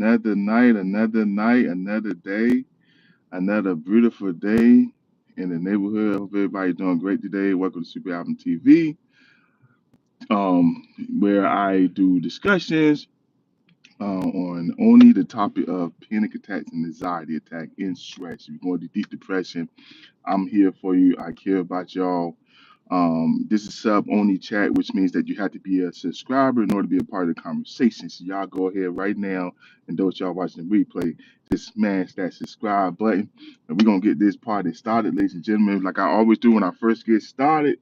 Another day, another beautiful day in the neighborhood. I hope everybody's doing great today. Welcome to Super Album TV, where I do discussions on only the topic of panic attacks and anxiety attack and stress. If you're going to deep depression, I'm here for you. I care about y'all. This is sub only chat, which means that you have to be a subscriber in order to be a part of the conversation. So y'all go ahead right now, and those y'all watching the replay, just smash that subscribe button, and we're gonna get this party started, ladies and gentlemen. Like I always do when I first get started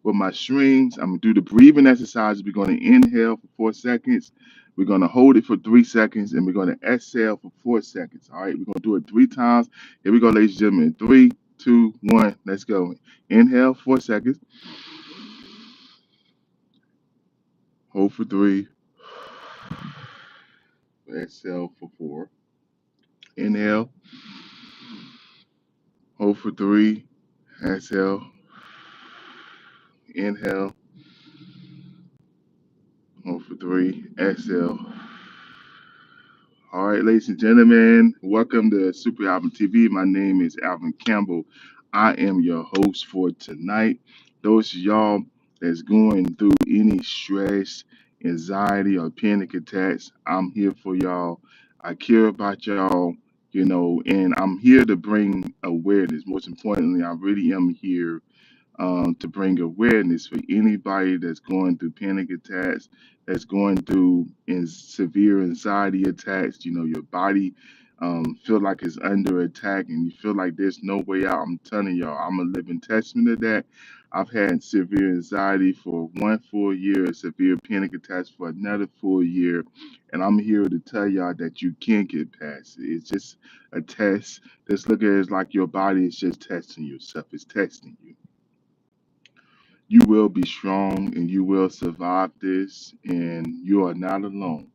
with my streams, I'm gonna do the breathing exercises. We're gonna inhale for 4 seconds. We're gonna hold it for 3 seconds, and we're gonna exhale for 4 seconds. All right, we're gonna do it 3 times. Here we go, ladies and gentlemen. Three, two, one. Let's go. Inhale 4 seconds. Hold for three. Exhale for four. Inhale. Hold for three. Exhale. Inhale. Hold for three. Exhale. All right, ladies and gentlemen, welcome to Super Album TV. My name is Alvin Campbell. I am your host for tonight. Those of y'all that's going through any stress, anxiety, or panic attacks, I'm here for y'all. I care about y'all, and I'm here to bring awareness. Most importantly, I really am here to bring awareness for anybody that's going through panic attacks, that's going through severe anxiety attacks. Your body feel like it's under attack and you feel like there's no way out. I'm telling y'all, I'm a living testament of that. I've had severe anxiety for 1 full year, severe panic attacks for another full year, and I'm here to tell y'all that you can get past it. It's just a test. Just look at it as like your body is just testing yourself. It's testing you. You will be strong and you will survive this, and you are not alone.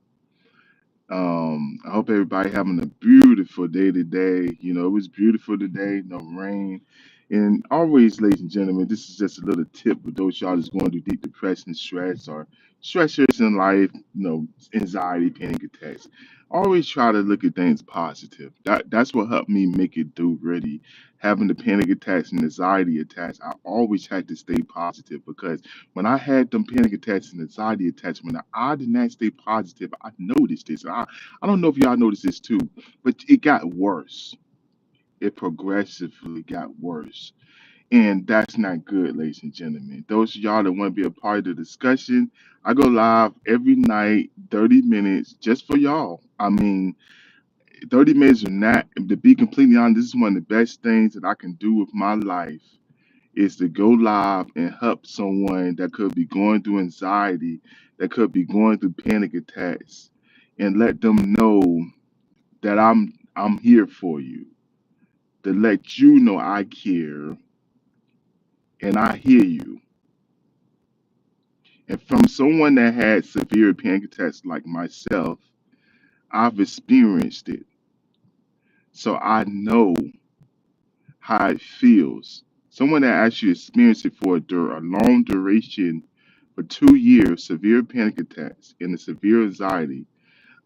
I hope everybody having a beautiful day today. It was beautiful today, no rain. And always, ladies and gentlemen, this is just a little tip for those y'all that's going through deep depression, stress, or stressors in life, anxiety, panic attacks. Always try to look at things positive. That's what helped me make it through really having the panic attacks and anxiety attacks. I always had to stay positive because when I had them panic attacks and anxiety attacks, when I did not stay positive, I noticed this. I don't know if y'all noticed this too, but it got worse. It progressively got worse. And that's not good, ladies and gentlemen. Those of y'all that want to be a part of the discussion, I go live every night, 30 minutes, just for y'all. I mean, 30 minutes or not, to be completely honest, this is one of the best things that I can do with my life is to go live and help someone that could be going through anxiety, that could be going through panic attacks, and let them know that I'm here for you. To let you know I care and I hear you. And from someone that had severe panic attacks like myself, I've experienced it. So I know how it feels. Someone that actually experienced it for a long duration, for 2 years, severe panic attacks and a severe anxiety.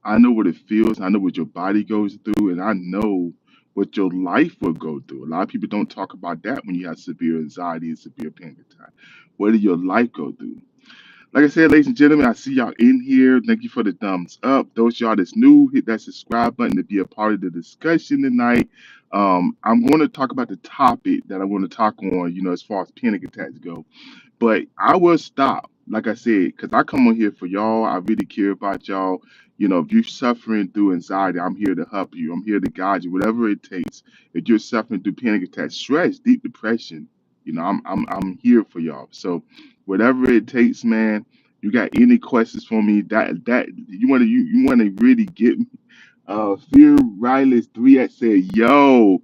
I know what it feels. I know what your body goes through, and I know what your life will go through. A lot of people don't talk about that when you have severe anxiety and severe panic attack. What did your life go through? Like I said, ladies and gentlemen, I see y'all in here. Thank you for the thumbs up. Those y'all that's new, hit that subscribe button to be a part of the discussion tonight. I'm going to talk about the topic that I want to talk on, as far as panic attacks go. But I will stop, like I said, because I come on here for y'all. I really care about y'all. If you're suffering through anxiety, I'm here to help you. I'm here to guide you, whatever it takes. If you're suffering through panic attacks, stress, deep depression, I'm here for y'all. So whatever it takes, man. You got any questions for me? That you want to really get me? Fear Riley's 3X said, yo,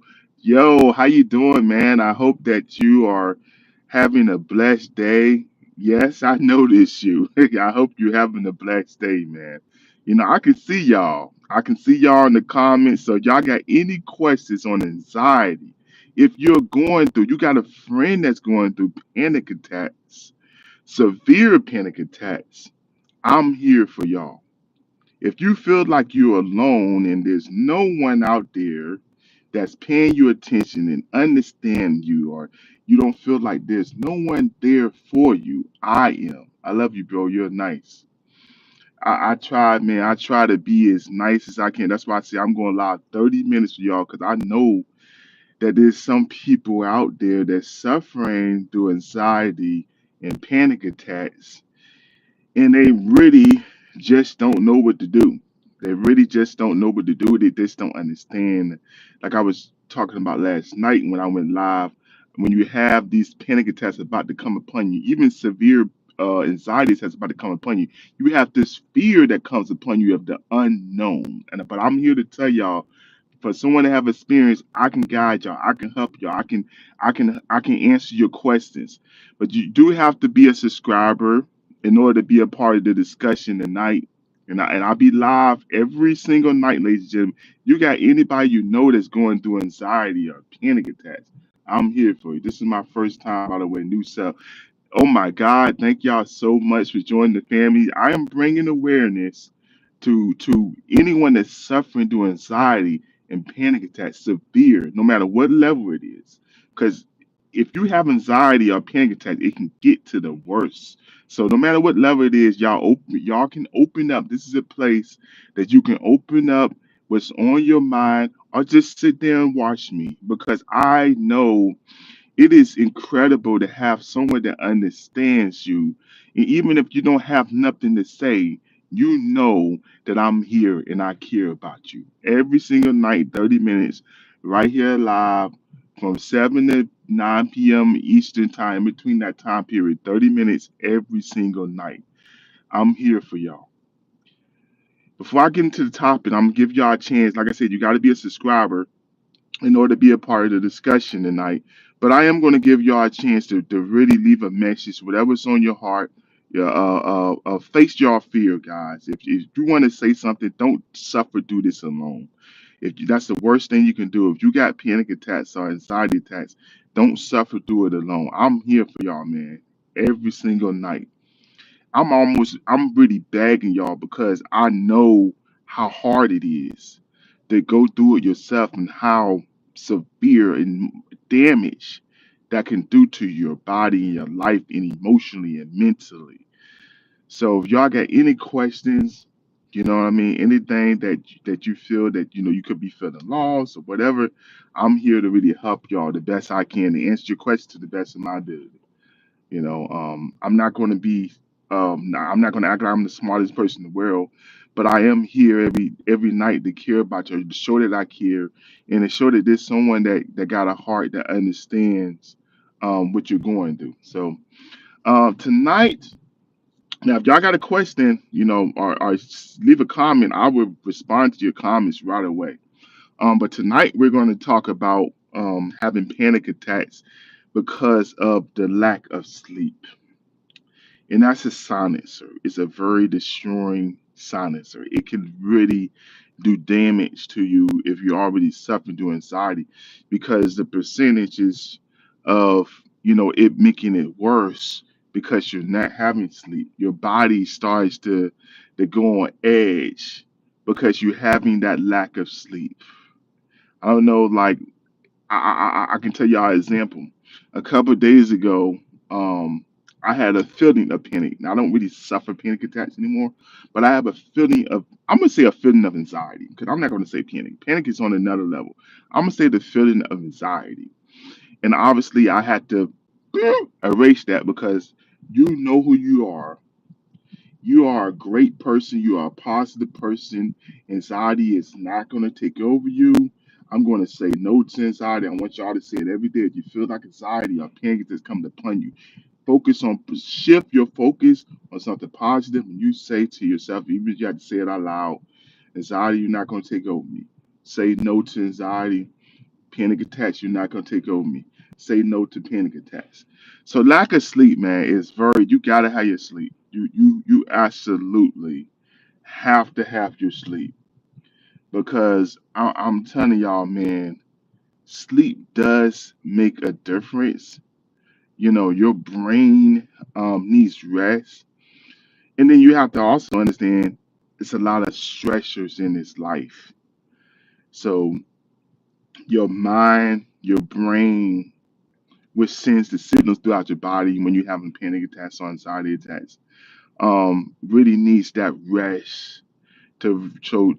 how you doing, man? I hope that you are having a blessed day. Yes, I noticed you. I hope you're having a blessed day, man. I can see y'all. I can see y'all in the comments. So y'all got any questions on anxiety? If you're going through, you got a friend that's going through panic attacks, severe panic attacks. I'm here for y'all. If you feel like you're alone and there's no one out there that's paying you attention and understand you, or you don't feel like there's no one there for you, I am. I love you, bro. You're nice. I try, man. I try to be as nice as I can. That's why I say I'm going live 30 minutes for y'all because I know that there's some people out there that's suffering through anxiety and panic attacks, and they really just don't know what to do. They really just don't know what to do. They just don't understand. Like I was talking about last night when I went live, when you have these panic attacks about to come upon you, even severe anxiety attacks about to come upon you, you have this fear that comes upon you of the unknown. And but I'm here to tell y'all, for someone to have experience, I can guide y'all, I can help y'all, I can answer your questions. But you do have to be a subscriber in order to be a part of the discussion tonight. And I'll be live every single night, ladies and gentlemen. You got anybody you know that's going through anxiety or panic attacks, I'm here for you. This is my first time, by the way, new self. Oh my God, thank y'all so much for joining the family. I am bringing awareness to anyone that's suffering through anxiety and panic attacks, severe, no matter what level it is. Because if you have anxiety or panic attack, it can get to the worst. So no matter what level it is, y'all can open up. This is a place that you can open up what's on your mind, or just sit there and watch me, because I know it is incredible to have someone that understands you. And even if you don't have nothing to say, you know that I'm here and I care about you. Every single night, 30 minutes, right here live from 7 to 9 p.m. Eastern time, between that time period, 30 minutes every single night. I'm here for y'all. Before I get into the topic, I'm gonna give y'all a chance. Like I said, you got to be a subscriber in order to be a part of the discussion tonight. But I am going to give y'all a chance to really leave a message, whatever's on your heart. Yeah, face your fear, guys. If you want to say something, don't suffer through this alone. That's the worst thing you can do. If you got panic attacks or anxiety attacks, don't suffer through it alone. I'm here for y'all, man, every single night. I'm really begging y'all because I know how hard it is to go through it yourself and how severe and damage that can do to your body and your life and emotionally and mentally. So if y'all got any questions, you know what I mean, anything that you feel that you could be feeling lost or whatever, I'm here to really help y'all the best I can to answer your questions to the best of my ability. I'm not going to be, I'm not going to act like I'm the smartest person in the world, but I am here every night to care about you, to show that I care, and to show that there's someone that got a heart that understands what you're going through. So tonight, now if y'all got a question, or leave a comment, I will respond to your comments right away. But tonight we're going to talk about having panic attacks because of the lack of sleep. And that's a silencer. It's a very destroying silencer. It can really do damage to you if you're already suffering through anxiety, because the percentages of it making it worse because you're not having sleep. Your body starts to go on edge because you're having that lack of sleep. I don't know, like I can tell y'all an example. A couple of days ago, I had a feeling of panic. Now I don't really suffer panic attacks anymore, but I have a feeling of, I'm gonna say a feeling of anxiety, because I'm not gonna say panic. Panic is on another level. I'm gonna say the feeling of anxiety, and obviously I had to erase that because you know who you are. You are a great person. You are a positive person. Anxiety is not going to take over you. I'm going to say no to anxiety. I want y'all to say it every day. If you feel like anxiety or panic is coming upon you, shift your focus on something positive, and you say to yourself, even if you have to say it out loud, anxiety, you're not going to take over me. Say no to anxiety. Panic attacks, you're not going to take over me. Say no to panic attacks. So lack of sleep, man, is very, you got to have your sleep. You absolutely have to have your sleep, because I'm telling y'all, man, sleep does make a difference. Your brain needs rest. And then you have to also understand, it's a lot of stressors in this life. So your mind, your brain, which sends the signals throughout your body when you're having panic attacks or anxiety attacks, really needs that rest to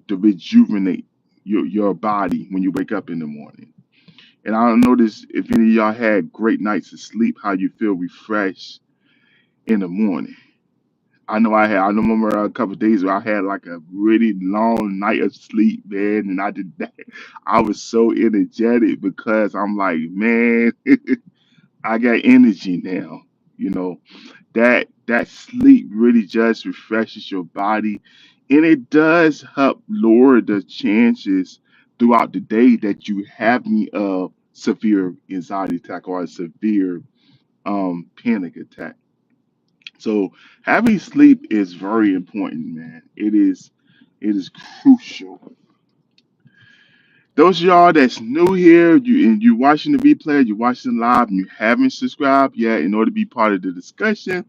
rejuvenate your body when you wake up in the morning. And I don't know this if any of y'all had great nights of sleep, how you feel refreshed in the morning. I know I had. I remember a couple of days where I had like a really long night of sleep, man, and I did that. I was so energetic because I'm like, man, I got energy now. You know that sleep really just refreshes your body, and it does help lower the chances throughout the day that you have me of severe anxiety attack or a severe panic attack. So having sleep is very important, man. It is crucial. Those of y'all that's new here, you watching the replay, you watching live, and you haven't subscribed yet, in order to be part of the discussion,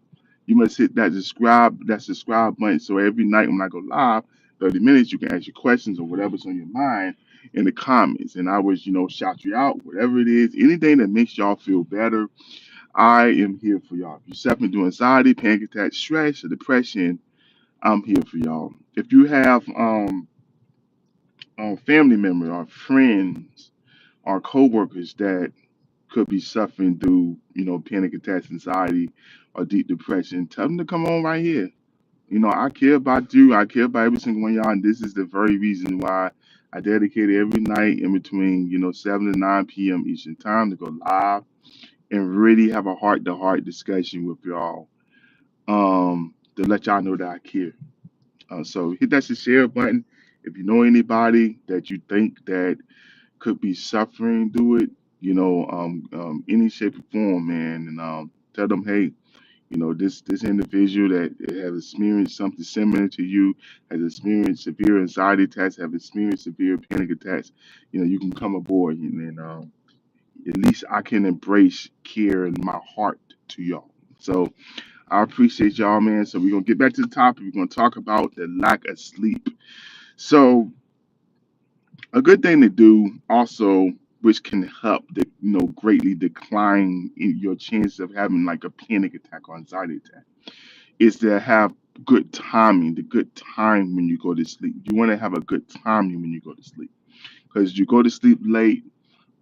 you must hit that subscribe button. So every night when I go live, 30 minutes, you can ask your questions or whatever's on your mind in the comments. And I would, shout you out, whatever it is, anything that makes y'all feel better. I am here for y'all. If you're suffering through anxiety, panic attack, stress, or depression, I'm here for y'all. If you have family members or friends or coworkers that could be suffering through, panic attacks, anxiety, or deep depression, tell them to come on right here. I care about you. I care about every single one of y'all, and this is the very reason why I dedicate every night in between, 7 to 9 p.m. Eastern Time to go live and really have a heart-to-heart discussion with y'all, to let y'all know that I care. So hit that share button. If you know anybody that you think that could be suffering through it, any shape or form, man, and tell them, hey, this individual that has experienced something similar to you, has experienced severe anxiety attacks, have experienced severe panic attacks. You can come aboard, and then at least I can embrace care in my heart to y'all. So I appreciate y'all, man. So we're gonna get back to the topic. We're gonna talk about the lack of sleep. So a good thing to do also, which can help greatly decline in your chance of having like a panic attack or anxiety attack, is to have good timing, the good time when you go to sleep. You want to have a good timing when you go to sleep, because you go to sleep late,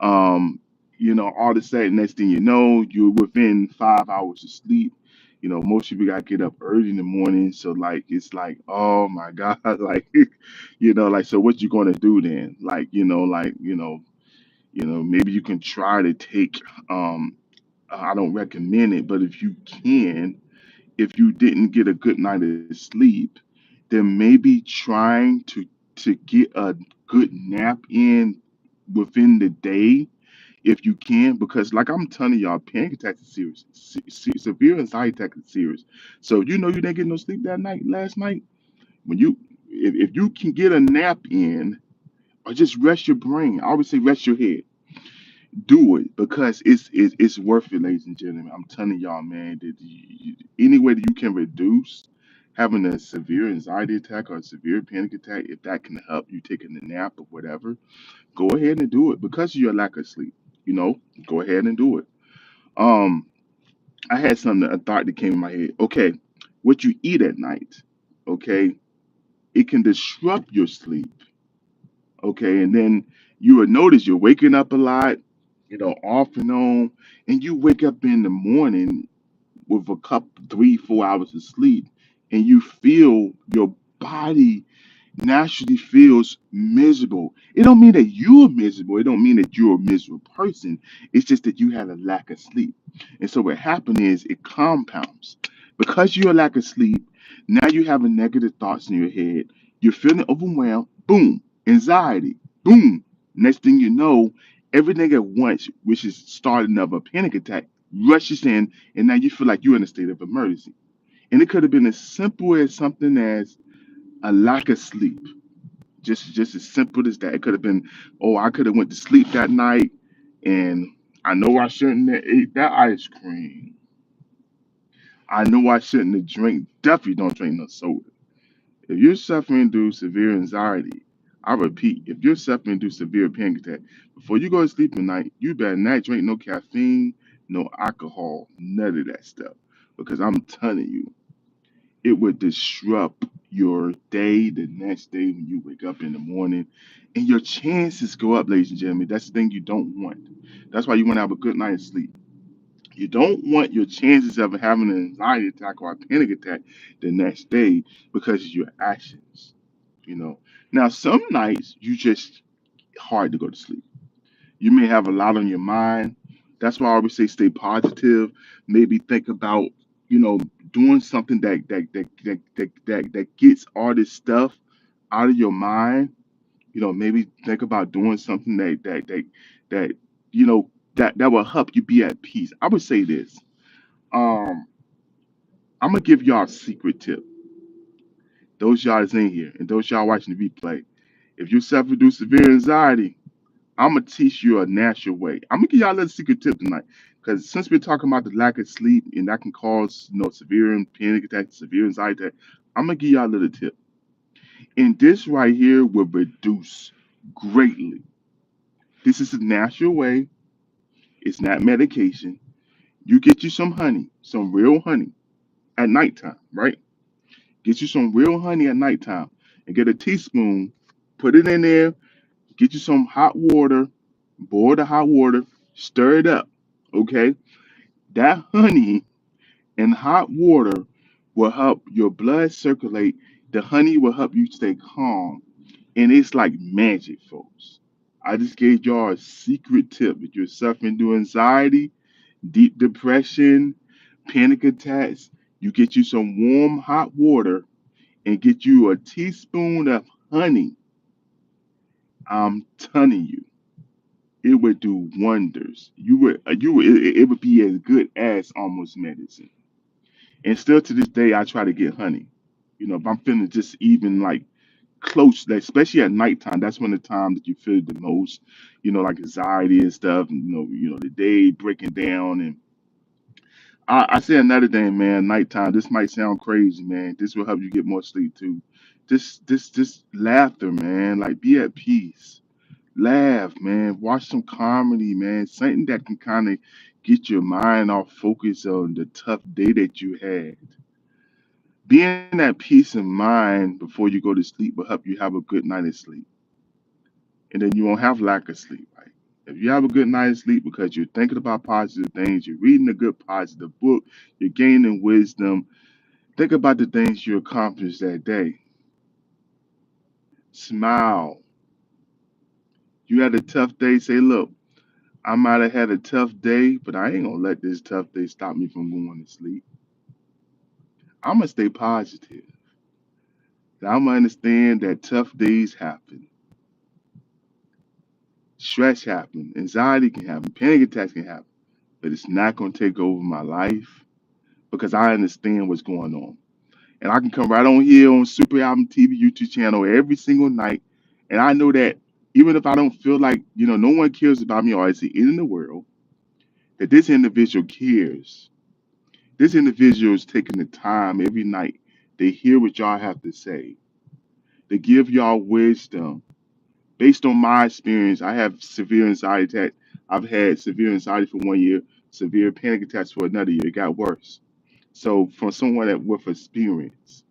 um, all of a sudden, next thing you know, you're within 5 hours of sleep. Most people got to get up early in the morning. So, like, it's like, oh my God, like, like, so what you going to do then? Maybe you can try to take, I don't recommend it, but if you can, if you didn't get a good night of sleep, then maybe trying to get a good nap in within the day if you can, because like I'm telling y'all, panic attacks is serious. Severe anxiety attack is serious. So you didn't get no sleep that night last night. When if you can get a nap in or just rest your brain, I always say rest your head. Do it because it's worth it, ladies and gentlemen. I'm telling y'all, man, that any way that you can reduce having a severe anxiety attack or a severe panic attack, if that can help you taking a nap or whatever, go ahead and do it because of your lack of sleep. You know, go ahead and do it. Um, I had something, a thought that came in my head. Okay, what you eat at night, okay, it can disrupt your sleep. Okay, and then you will notice you're waking up a lot, off and on, and you wake up in the morning with a couple, 3, 4 hours of sleep, and you feel your body naturally feels miserable. It don't mean that you're miserable. It don't mean that you're a miserable person. It's just that you had a lack of sleep. And so what happened is it compounds. Because you're a lack of sleep, now you having negative thoughts in your head. You're feeling overwhelmed. Boom. Anxiety. Boom. Next thing you know, everything at once, which is starting of a panic attack, rushes in, and now you feel like you're in a state of emergency. And it could have been as simple as something as a lack of sleep, just as simple as that. It could have been, oh, I could have went to sleep that night, and I know I shouldn't have ate that ice cream. I know I shouldn't have drank. Definitely don't drink no soda. If you're suffering through severe anxiety, I repeat, if you're suffering through severe panic attack, before you go to sleep at night, you better not drink no caffeine, no alcohol, none of that stuff. Because I'm telling you, it would disrupt your day the next day when you wake up in the morning. And your chances go up, ladies and gentlemen. That's the thing you don't want. That's why you want to have a good night's sleep. You don't want your chances of having an anxiety attack or a panic attack the next day because of your actions. You know. Now, some nights you just hard to go to sleep. You may have a lot on your mind. That's why I always say stay positive. Maybe think about, you know, doing something that gets all this stuff out of your mind. You know, maybe think about doing something that you know that will help you be at peace. I would say this. Um, I'm gonna give y'all a secret tip. Those y'all that's in here and those y'all watching the replay. If you suffer through severe anxiety, I'm gonna teach you a natural way. I'm gonna give y'all a little secret tip tonight, because since we're talking about the lack of sleep and that can cause, severe panic attack, severe anxiety attack, I'm gonna give y'all a little tip. And this right here will reduce greatly. This is a natural way. It's not medication. You get you some honey, some real honey at nighttime, right? Get you some real honey at nighttime and get a teaspoon, put it in there, get you some hot water, boil the hot water, stir it up, okay? That honey and hot water will help your blood circulate. The honey will help you stay calm. And it's like magic, folks. I just gave y'all a secret tip. If you're suffering through anxiety, deep depression, panic attacks, you get you some warm hot water and get you a teaspoon of honey. I'm telling you, it would do wonders. It would be as good as almost medicine. And still to this day, I try to get honey. You know, if I'm feeling just even like close, like, especially at nighttime, that's when the time that you feel the most, like anxiety and stuff, and the day breaking down. And I say another thing, man, nighttime. This might sound crazy, man. This will help you get more sleep too. This laughter, man. Like, be at peace. Laugh, man. Watch some comedy, man. Something that can kind of get your mind off focus on the tough day that you had. Being at peace of mind before you go to sleep will help you have a good night of sleep. And then you won't have lack of sleep, right? If you have a good night of sleep because you're thinking about positive things, you're reading a good positive book, you're gaining wisdom, think about the things you accomplished that day. Smile. You had a tough day, say, look, I might have had a tough day, but I ain't gonna let this tough day stop me from going to sleep. I'm gonna stay positive. I'm gonna understand that tough days happen. Stress happen, anxiety can happen, panic attacks can happen, but it's not going to take over my life because I understand what's going on. And I can come right on here on Super Album TV YouTube channel every single night, and I know that even if I don't feel like, no one cares about me or I see it in the world, that this individual cares. This individual is taking the time every night. They hear what y'all have to say. They give y'all wisdom. Based on my experience, I have severe anxiety attack. I've had severe anxiety for 1 year, severe panic attacks for another year. It got worse. So, from someone that with experience,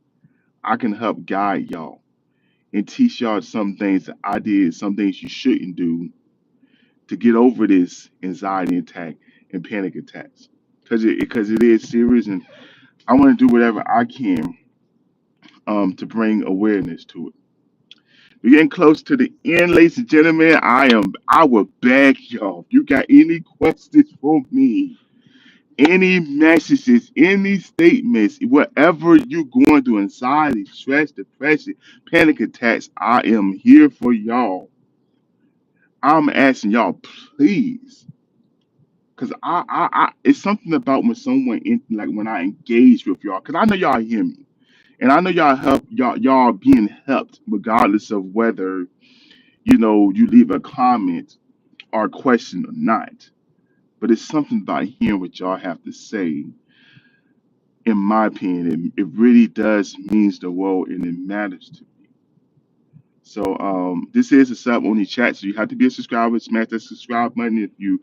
I can help guide y'all and teach y'all some things that I did, some things you shouldn't do to get over this anxiety attack and panic attacks. Because it is serious, and I want to do whatever I can to bring awareness to it. We're getting close to the end, ladies and gentlemen. I will beg y'all. If you got any questions for me, any messages, any statements, whatever you're going through, anxiety, stress, depression, panic attacks, I am here for y'all. I'm asking y'all, please. Cause it's something about when someone like when I engage with y'all, cause I know y'all hear me, and I know y'all being helped regardless of whether you leave a comment or a question or not. But it's something about hearing what y'all have to say In my opinion, it really does means the world and it matters to me. So this is a sub only chat, so you have to be a subscriber. Smash that subscribe button if you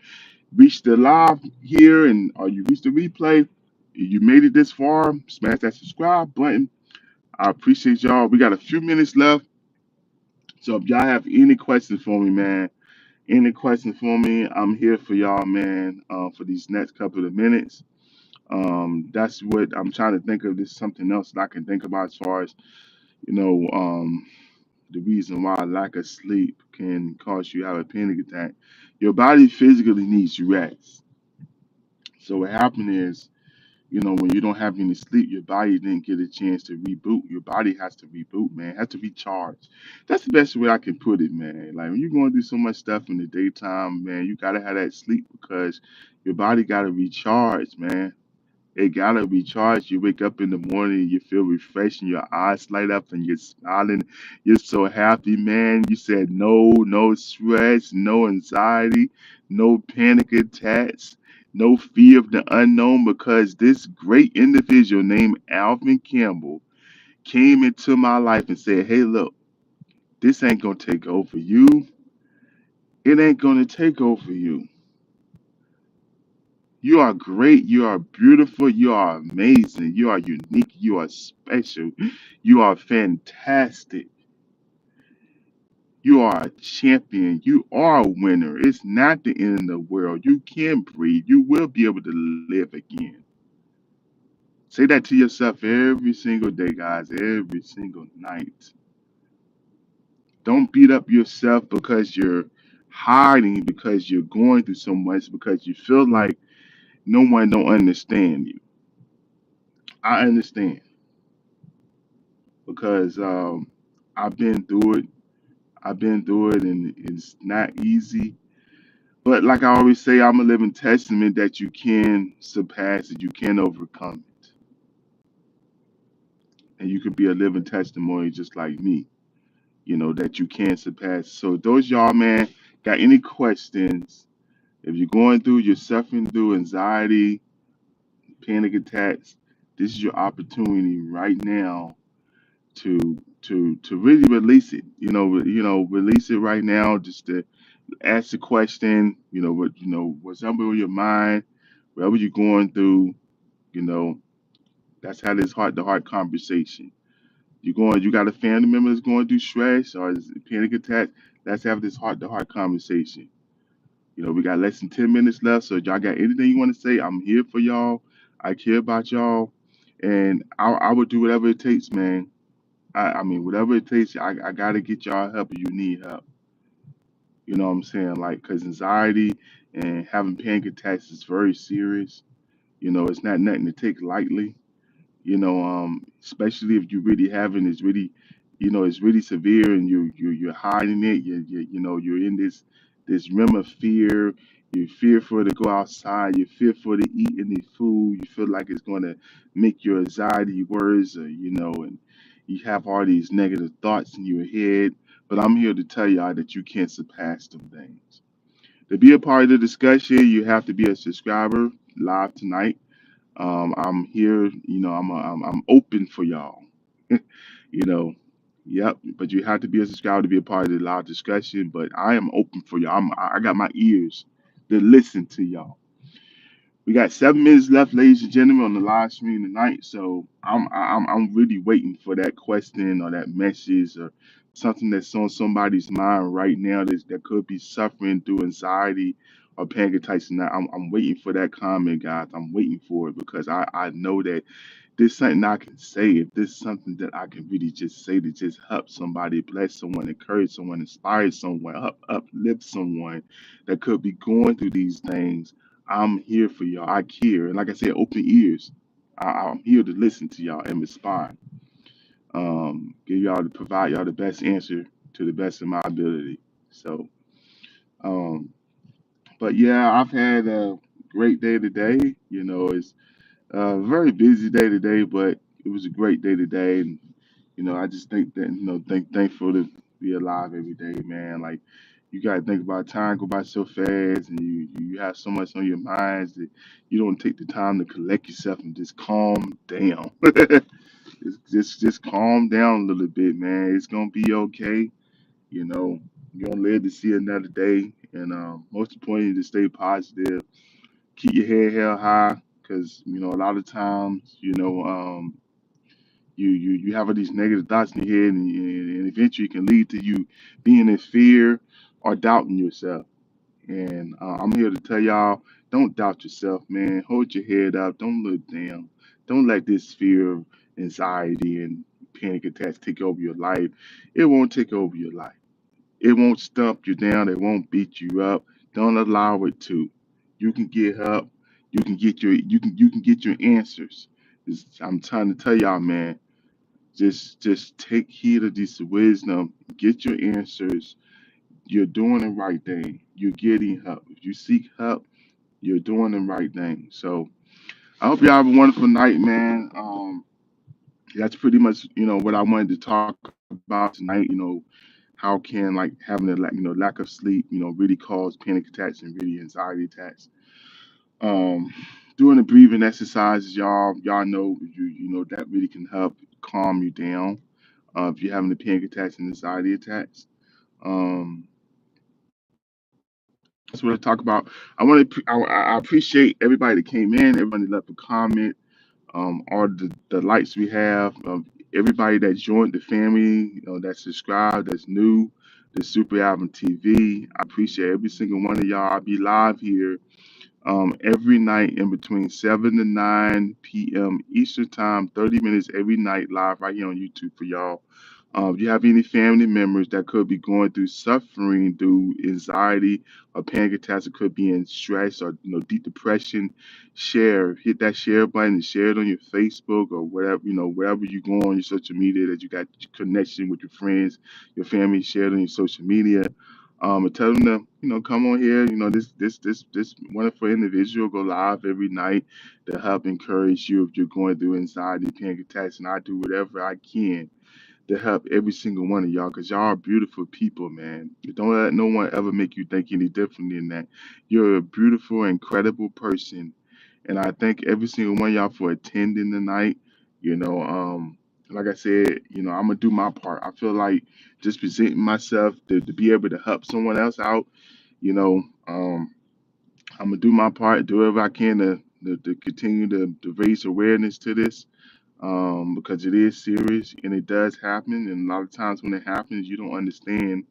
reach the live here and or you reach the replay. You made it this far. Smash that subscribe button. I appreciate y'all. We got a few minutes left, so if y'all have any questions for me, man, any questions for me, I'm here for y'all, man. For these next couple of minutes. That's what I'm trying to think of. This is something else that I can think about as far as you know. The reason why lack of sleep can cause you to have a panic attack. Your body physically needs rest. So what happened is, when you don't have any sleep, your body didn't get a chance to reboot. Your body has to reboot, man. It has to recharge. That's the best way I can put it, man. Like when you're going to do so much stuff in the daytime, man, you gotta have that sleep because your body gotta recharge, man. It gotta be charged. You wake up in the morning, you feel refreshed, and your eyes light up, and you're smiling. You're so happy, man. You said no stress, no anxiety, no panic attacks, no fear of the unknown, because this great individual named Alvin Campbell came into my life and said, "Hey, look, this ain't gonna take over you. It ain't gonna take over you. You are great. You are beautiful. You are amazing. You are unique. You are special. You are fantastic. You are a champion. You are a winner. It's not the end of the world. You can breathe. You will be able to live again." Say that to yourself every single day, guys, every single night. Don't beat up yourself because you're hiding, because you're going through so much, because you feel like no one don't understand you. I understand because I've been through it. I've been through it, and it's not easy. But like I always say, I'm a living testament that you can surpass it, you can overcome it, and you could be a living testimony just like me. That you can surpass. So those y'all, man, got any questions? If you're going through, you're suffering through anxiety, panic attacks, this is your opportunity right now to really release it. Release it right now. Just to ask the question. What's up with your mind, whatever you're going through. You know, that's how this heart to heart conversation. You got a family member that's going through stress or is panic attack. Let's have this heart to heart conversation. We got less than 10 minutes left, so y'all got anything you want to say? I'm here for y'all. I care about y'all, and I would do whatever it takes, man. I mean, whatever it takes, I got to get y'all help if you need help. You know what I'm saying? Like, because anxiety and having panic attacks is very serious. It's not nothing to take lightly. Especially if you really having it's really, it's really severe and you're hiding it. You're in this realm of fear. You're fearful to go outside. You're fearful to eat any food. You feel like it's going to make your anxiety worse, and you have all these negative thoughts in your head. But I'm here to tell y'all that you can't surpass them things. To be a part of the discussion, you have to be a subscriber live tonight. I'm here. I'm open for y'all. you know, yep. But you have to be a subscriber to be a part of the live discussion. But I am open for y'all. I got my ears to listen to y'all. We got 7 minutes left, ladies and gentlemen, on the live stream tonight. So I'm really waiting for that question or that message or something that's on somebody's mind right now that could be suffering through anxiety or panic attacks. And I'm waiting for that comment, guys. I'm waiting for it because I know that there's something I can say. If there's something that I can really just say to just help somebody, bless someone, encourage someone, inspire someone, uplift someone that could be going through these things, I'm here for y'all. I care. And like I said, open ears. I'm here to listen to y'all and respond. Give y'all to provide y'all the best answer to the best of my ability. So, um, but yeah, I've had a great day today. It's a very busy day today, but it was a great day today. And I just think that thankful to be alive every day, man. Like, You gotta think about time go by so fast, and you have so much on your minds that you don't take the time to collect yourself and just calm down. Just calm down a little bit, man. It's gonna be okay. You know, you're gonna live to see another day, and most importantly, to stay positive. Keep your head held high, because a lot of times, you have all these negative thoughts in your head, and eventually it can lead to you being in fear or doubting yourself. And I'm here to tell y'all, don't doubt yourself, man. Hold your head up. Don't look down. Don't let this fear, anxiety, and panic attacks take over your life. It won't take over your life. It won't stump you down. It won't beat you up. Don't allow it to. You can get help. You can get your answers. I'm trying to tell y'all, man. Just take heed of this wisdom. Get your answers. You're doing the right thing. You're getting help. If you seek help, you're doing the right thing. So I hope y'all have a wonderful night, man. That's pretty much what I wanted to talk about tonight. How can like having a lack of sleep really cause panic attacks and really anxiety attacks. Um, Doing the breathing exercises, y'all know that really can help calm you down if you're having the panic attacks and anxiety attacks. Um, that's what I talk about. I appreciate everybody that came in, everybody that left a comment, all the likes we have, everybody that joined the family, that subscribed, that's new, the Super Album TV. I appreciate every single one of y'all. I'll be live here every night in between 7 to 9 p.m. Eastern Time, 30 minutes every night live right here on YouTube for y'all. If you have any family members that could be going through suffering through anxiety or panic attacks, or could be in stress or deep depression, hit that share button and share it on your Facebook or whatever, wherever you go on your social media that you got connection with your friends, your family, share it on your social media. And tell them to come on here. This wonderful individual go live every night to help encourage you if you're going through anxiety, panic attacks, and I do whatever I can to help every single one of y'all, because y'all are beautiful people, man. Don't let no one ever make you think any differently than that. You're a beautiful, incredible person, and I thank every single one of y'all for attending tonight. You know, um, like I said, I'm gonna do my part. I feel like just presenting myself to be able to help someone else out. You know, um, I'm gonna do my part, do whatever I can to continue to raise awareness to this, because it is serious and it does happen. And a lot of times when it happens, you don't understand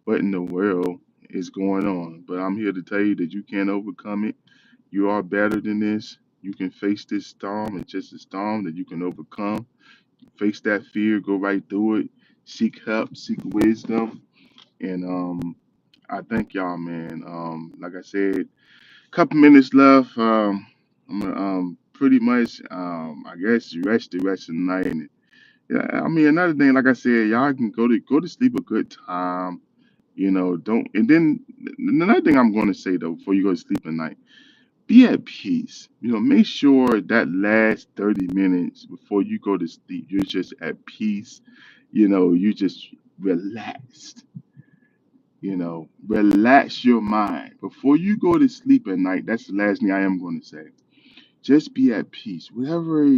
what in the world is going on. But I'm here to tell you that you can overcome it. You are better than this. You can face this storm. It's just a storm that you can overcome. Face that fear, go right through it. Seek help, seek wisdom. And I thank y'all, man. Like I said, couple minutes left. I'm gonna pretty much I guess rest the rest of the night. And yeah, I mean another thing, like I said, y'all can go to sleep a good time. Don't and then another thing I'm gonna say though before you go to sleep at night, be at peace. Make sure that last 30 minutes before you go to sleep, you're just at peace. You just relaxed. Relax your mind before you go to sleep at night. That's the last thing I am going to say. Just be at peace. Whatever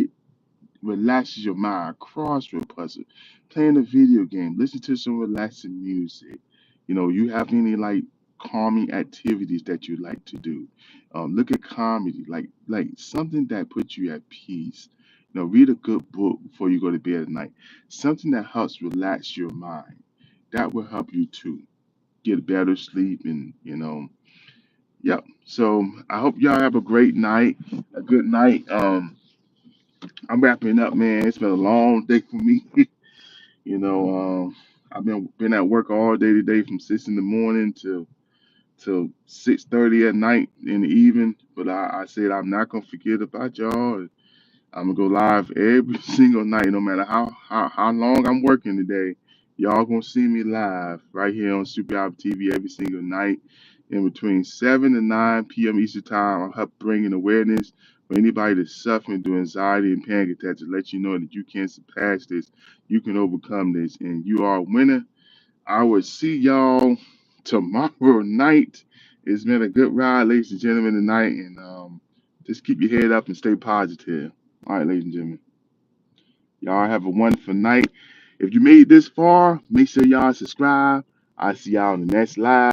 relaxes your mind, crossword puzzle, playing a video game, listen to some relaxing music. You have any like calming activities that you like to do. Look at comedy, like something that puts you at peace. Read a good book before you go to bed at night. Something that helps relax your mind. That will help you too get better sleep. And yep. So I hope y'all have a great night, a good night. I'm wrapping up, man. It's been a long day for me. you know I've been at work all day today from 6 in the morning till 6:30 at night in the evening. But I said I'm not gonna forget about y'all. I'm gonna go live every single night, no matter how long I'm working today. Y'all gonna see me live right here on Super Album TV every single night, in between 7 and 9 p.m. Eastern Time. I'll help bringing awareness for anybody that's suffering through anxiety and panic attacks to let you know that you can surpass this, you can overcome this, and you are a winner. I will see y'all tomorrow night. It's been a good ride, ladies and gentlemen, tonight. And just keep your head up and stay positive. All right, ladies and gentlemen. Y'all have a wonderful night. If you made this far, make sure y'all subscribe. I'll see y'all in the next live.